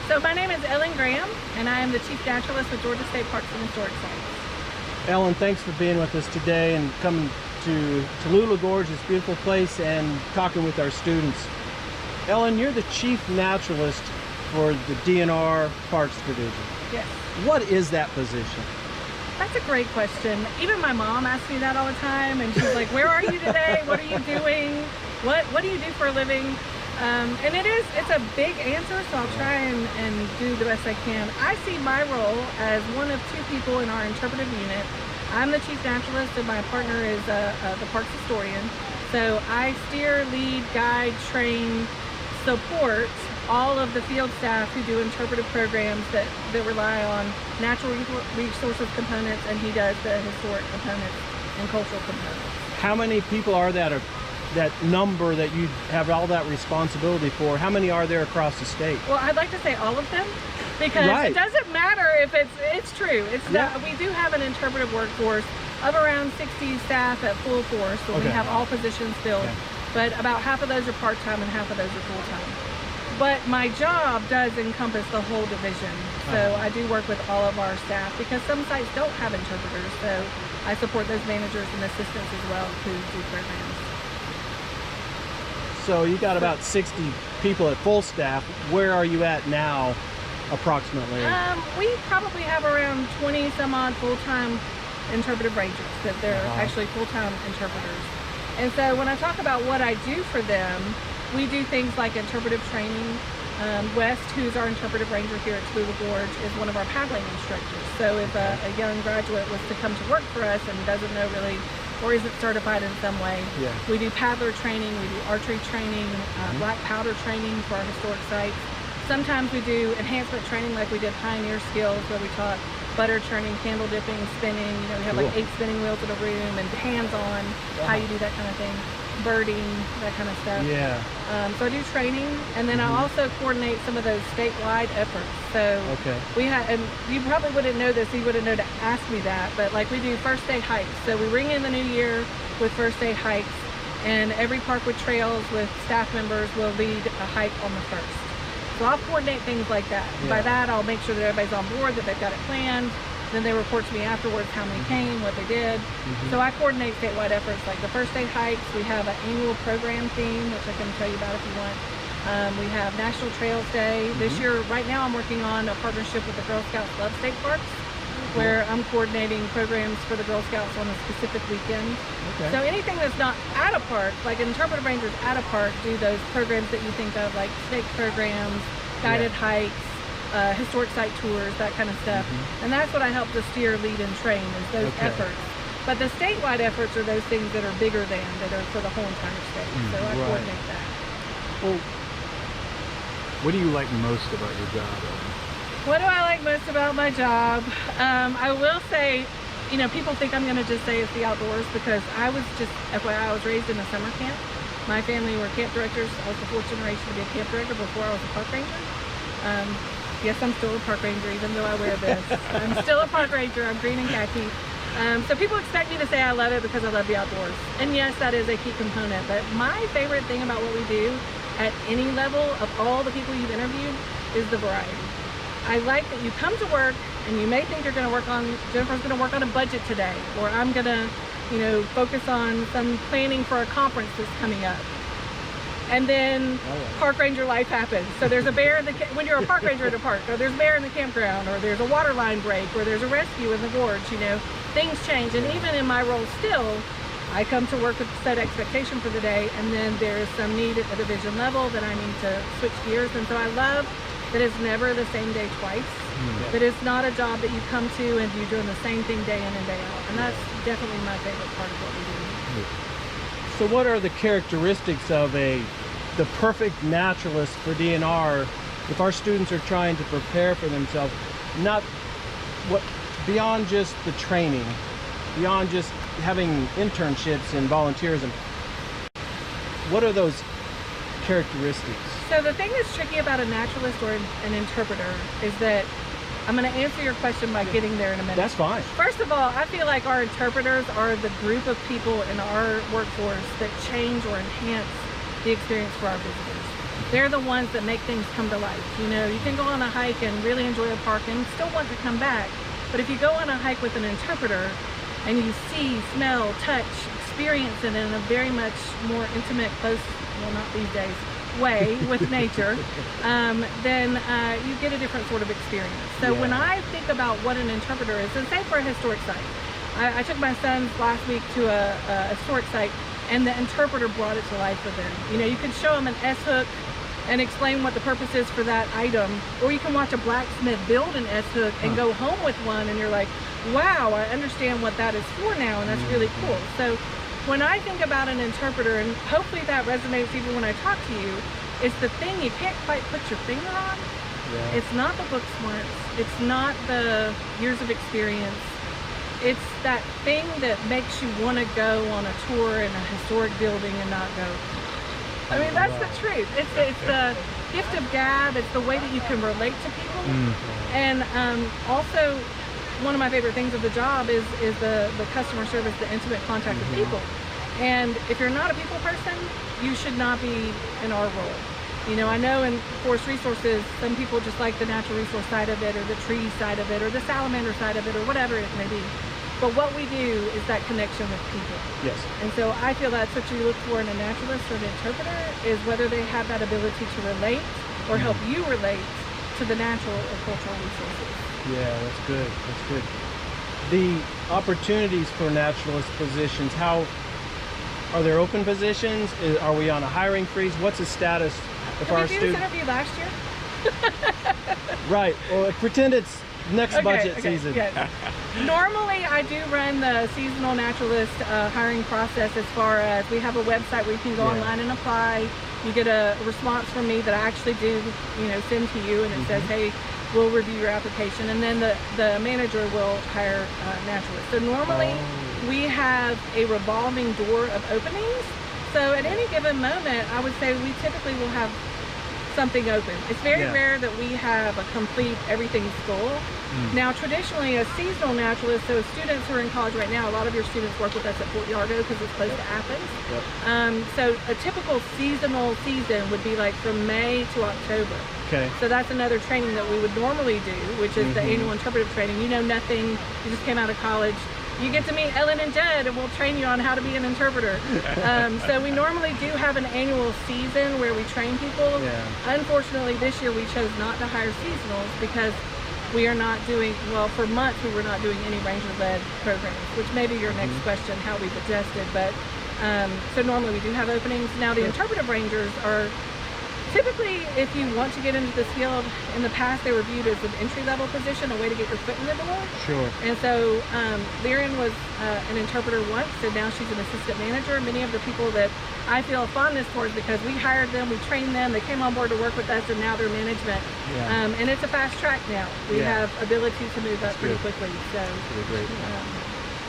So my name is Ellen Graham, and I am the Chief Naturalist with Georgia State Parks and Historic Sites. Ellen, thanks for being with us today and coming to Tallulah Gorge, this beautiful place, and talking with our students. Ellen, you're the Chief Naturalist for the DNR Parks Division. Yes. What is that position? That's a great question. Even my mom asks me that all the time, and she's like, where are you today? What are you doing? What do you do for a living? And it's a big answer, so I'll try and do the best I can. I see my role as one of two people in our interpretive unit. I'm the Chief Naturalist, and my partner is the Parks Historian. So I steer, lead, guide, train, support all of the field staff who do interpretive programs that rely on natural resources components, and he does the historic components and cultural components. How many people are that number that you have all that responsibility for? How many are there across the state? Well, I'd like to say all of them, because It doesn't matter if it's true. We do have an interpretive workforce of around 60 staff at full force, so we have all positions filled, but about half of those are part-time and half of those are full-time. But my job does encompass the whole division, so I do work with all of our staff, because some sites don't have interpreters, so I support those managers and assistants as well who do programs. So you got about 60 people at full staff. Where are you at now, approximately? We probably have around 20 some odd full-time interpretive rangers, that they're actually full-time interpreters. And so when I talk about what I do for them, we do things like interpretive training. West, who's our interpretive ranger here at Tallulah Gorge, is one of our paddling instructors. So if a young graduate was to come to work for us and doesn't know really, or isn't certified in some way, we do paddler training, we do archery training, black powder training for our historic sites. Sometimes we do enhancement training, like we did Pioneer Skills, where we taught butter churning, candle dipping, spinning. You know, we have like 8 spinning wheels in a room, and hands-on how you do that kind of thing. Birding, that kind of stuff. So I do training, and then I also coordinate some of those statewide efforts. So we have, and you probably wouldn't know this, you wouldn't know to ask me that, but like we do first day hikes. So we ring in the new year with first day hikes, and every park with trails with staff members will lead a hike on the first. So I'll coordinate things like that. By that, I'll make sure that everybody's on board, that they've got it planned. Then they report to me afterwards how many came, what they did. So I coordinate statewide efforts, like the first day hikes. We have an annual program theme, which I can tell you about if you want. We have National Trails Day. This year, right now, I'm working on a partnership with the Girl Scouts Love State Parks, where I'm coordinating programs for the Girl Scouts on a specific weekend. So anything that's not at a park, like interpretive rangers at a park, do those programs that you think of, like snake programs, guided hikes, historic site tours, that kind of stuff. And that's what I help to steer, lead, and train, is those efforts. But the statewide efforts are those things that are bigger than, that are for the whole entire state. So I coordinate that. Well, what do you like most about your job, Ellen? What do I like most about my job? I will say, you know, people think I'm going to just say it's the outdoors, because I was just, FYI, I was raised in a summer camp. My family were camp directors. I was the fourth generation to be a camp director before I was a park ranger. Yes, I'm still a park ranger, even though I wear this. I'm still a park ranger. I'm green and khaki. So people expect me to say I love it because I love the outdoors. And yes, that is a key component. But my favorite thing about what we do at any level of all the people you've interviewed is the variety. I like that you come to work and you may think you're going to work on, Jennifer's going to work on a budget today, or I'm going to, you know, focus on some planning for a conference that's coming up. And then park ranger life happens. So there's a bear in the, when you're a park ranger at a park, or there's a bear in the campground, or there's a water line break, or there's a rescue in the gorge, you know, things change. And even in my role still, I come to work with set expectation for the day, and then there's some need at the division level that I need to switch gears. And so I love that it's never the same day twice, that it's not a job that you come to and you're doing the same thing day in and day out. And that's definitely my favorite part of what we do. So what are the characteristics of the perfect naturalist for DNR if our students are trying to prepare for themselves, not what, beyond just the training, beyond just having internships and volunteerism? What are those characteristics? So the thing that's tricky about a naturalist or an interpreter is that, I'm going to answer your question by getting there in a minute. That's fine. First of all, I feel like our interpreters are the group of people in our workforce that change or enhance the experience for our visitors. They're the ones that make things come to life. You know, you can go on a hike and really enjoy a park and still want to come back. But if you go on a hike with an interpreter and you see, smell, touch, experience it in a very much more intimate, close, well, not these days, way with nature, then you get a different sort of experience. So when I think about what an interpreter is, and say for a historic site, I took my sons last week to a historic site, and the interpreter brought it to life for them. You know, you can show them an S-hook and explain what the purpose is for that item, or you can watch a blacksmith build an S-hook and go home with one, and you're like, wow, I understand what that is for now, and that's really cool. So when I think about an interpreter, and hopefully that resonates even when I talk to you, it's the thing you can't quite put your finger on. It's not the book smarts, it's not the years of experience. It's that thing that makes you want to go on a tour in a historic building and not go. I mean, that's the truth. It's the gift of gab. It's the way that you can relate to people. And also, one of my favorite things of the job is the customer service, the intimate contact with people. And if you're not a people person, you should not be in our role. You know, I know in forest resources, some people just like the natural resource side of it, or the tree side of it, or the salamander side of it, or whatever it may be. But what we do is that connection with people. Yes. And so I feel that's what you look for in a naturalist or an interpreter, is whether they have that ability to relate or help you relate to the natural or cultural resources. Yeah, that's good. That's good. The opportunities for naturalist positions, how are there open positions? Are we on a hiring freeze? What's the status of our Did we do this students? interview last year? Right. Well, pretend it's next budget season. Yes. Normally, I do run the seasonal naturalist hiring process, as far as we have a website where you can go online and apply. You get a response from me that I actually do, you know, send to you, and it says, hey, we'll review your application, and then the manager will hire naturalists. So normally we have a revolving door of openings. So at any given moment, I would say we typically will have something open. It's very rare that we have a complete everything's full. Now, traditionally, a seasonal naturalist, so students who are in college right now, a lot of your students work with us at Fort Yargo because it's close to Athens. So a typical seasonal season would be like from May to October. Okay. So that's another training that we would normally do, which is the annual interpretive training. You know nothing, you just came out of college. You get to meet Ellen and Jed, and we'll train you on how to be an interpreter. So we normally do have an annual season where we train people. Unfortunately, this year we chose not to hire seasonals because we are not doing, well, for months we were not doing any ranger-led programs, which may be your next question, how we've adjusted. But so normally we do have openings. Now the interpretive rangers are typically, if you want to get into this field, in the past they were viewed as an entry-level position, a way to get your foot in the door. Sure. And so Lyrian was an interpreter once, and now she's an assistant manager. Many of the people that I feel fondness towards, because we hired them, we trained them, they came on board to work with us, and now they're management. And it's a fast track now. We have ability to move up pretty quickly. So,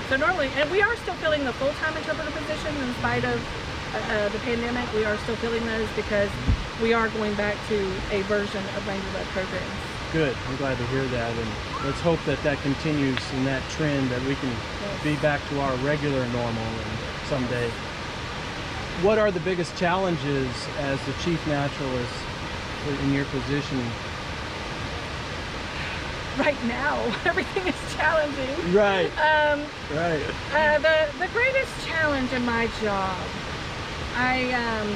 so normally, and we are still filling the full-time interpreter position in spite of the pandemic. We are still filling those because we are going back to a version of ranger-led programs. Good. I'm glad to hear that, and let's hope that that continues in that trend, that we can be back to our regular normal someday. What are the biggest challenges as the chief naturalist in your position? Right now, everything is challenging. Right. Right. The greatest challenge in my job, I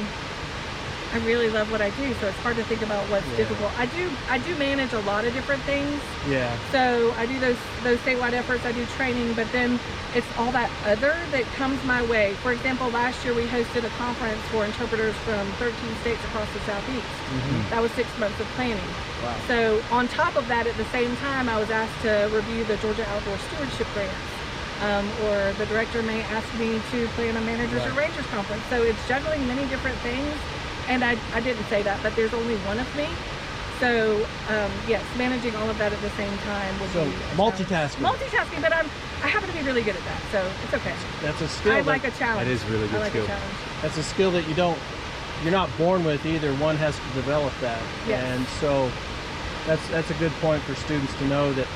really love what I do, so it's hard to think about what's difficult. I do manage a lot of different things. So I do those statewide efforts, I do training, but then it's all that other that comes my way. For example, last year we hosted a conference for interpreters from 13 states across the Southeast. That was 6 months of planning. Wow. So on top of that, at the same time, I was asked to review the Georgia Outdoor Stewardship Grants. Or the director may ask me to plan a managers or rangers conference. So it's juggling many different things. And I didn't say that, but there's only one of me. So yes, managing all of that at the same time would be multitasking. Multitasking, but I happen to be really good at that, so it's okay. That's a skill. I like a challenge. That is really good skill. A challenge. That's a skill that you're not born with either. One has to develop that. And so that's a good point for students to know, that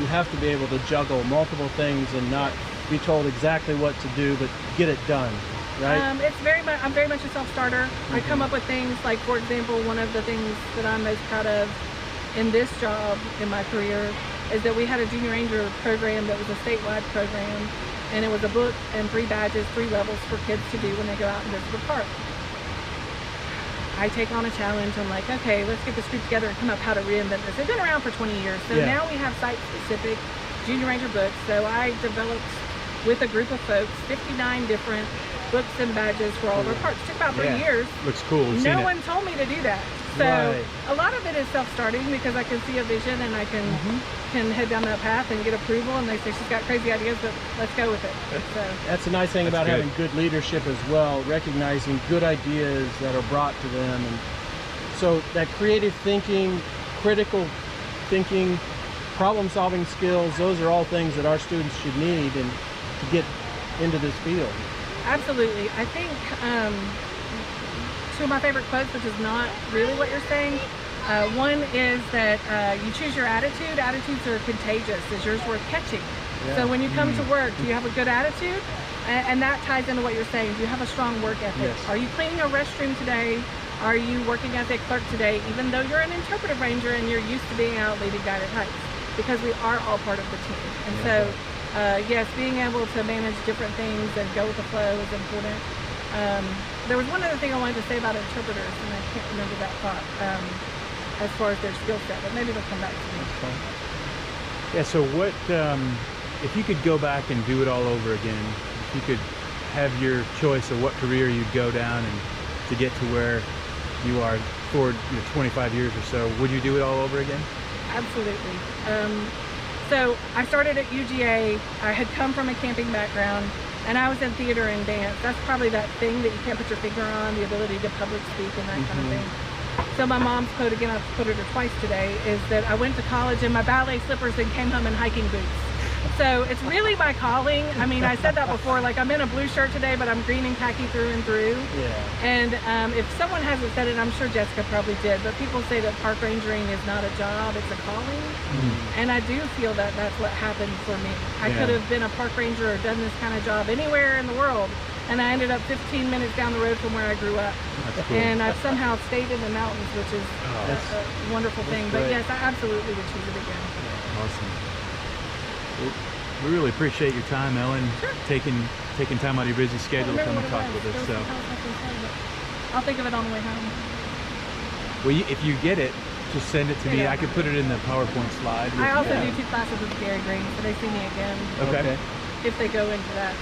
you have to be able to juggle multiple things and not be told exactly what to do, but get it done. right? I'm very much a self-starter. I come up with things like, for example, one of the things that I'm most proud of in this job, in my career, is that we had a Junior Ranger program that was a statewide program, and it was a book and 3 badges, 3 levels for kids to do when they go out and visit the park. I take on a challenge. I'm like, okay, let's get this group together and come up how to reinvent this. They've been around for 20 years, so Yeah. now we have site-specific Junior Ranger books. So I developed with a group of folks 59 different books and badges for all of our parks. It took about 3 Yeah. years. Looks cool. We've seen No it. one told me to do that. So Right. a lot of it is self-starting because I can see a vision and I can head down that path and get approval, and they say she's got crazy ideas, but let's go with it. So That's the nice thing That's about good. having good leadership as well, recognizing good ideas that are brought to them. And so that creative thinking, critical thinking, problem solving skills, those are all things that our students should need and to get into this field. absolutely. I think two of my favorite quotes, which is not really what you're saying. One is that you choose your attitude. Attitudes are contagious. Is yours worth catching? Yeah. So when you come to work, do you have a good attitude? And that ties into what you're saying. Do you have a strong work ethic? Yes. Are you cleaning a restroom today? Are you working as a clerk today, even though you're an interpretive ranger and you're used to being out leading guided hikes? Because we are all part of the team. And so, yes, being able to manage different things and go with the flow is important. There was one other thing I wanted to say about interpreters, and I can't remember that thought, as far as their skill set, but maybe they'll come back to me. Yeah, so what, if you could go back and do it all over again, if you could have your choice of what career you'd go down and to get to where you are for 25 years or so, would you do it all over again? Absolutely. So I started at UGA. I had come from a camping background, and I was in theater and dance. That's probably that thing that you can't put your finger on, the ability to public speak and that kind of thing. So my mom's quote, again, I've quoted her twice today, is that I went to college in my ballet slippers and came home in hiking boots. So it's really my calling. I mean, I said that before, like I'm in a blue shirt today, but I'm green and khaki through and through. Yeah. And if someone hasn't said it, I'm sure Jessica probably did, but people say that park rangering is not a job, it's a calling. And I do feel that that's what happened for me. I Yeah. could have been a park ranger or done this kind of job anywhere in the world, and I ended up 15 minutes down the road from where I grew up. That's cool. And I've somehow stayed in the mountains, which is That's- a wonderful thing. But great. yes, I absolutely would choose it again. Awesome. Well, we really appreciate your time, Ellen, Sure. taking time out of your busy schedule to come and Remember what talk it was. with us. There So, was something else I was gonna say, but I'll think of it on the way home. well, if you get it, just send it to me. Yeah. I could put it in the PowerPoint slide. I also Yeah. do 2 classes with Gary Green, so they see me again Okay. if they go into that.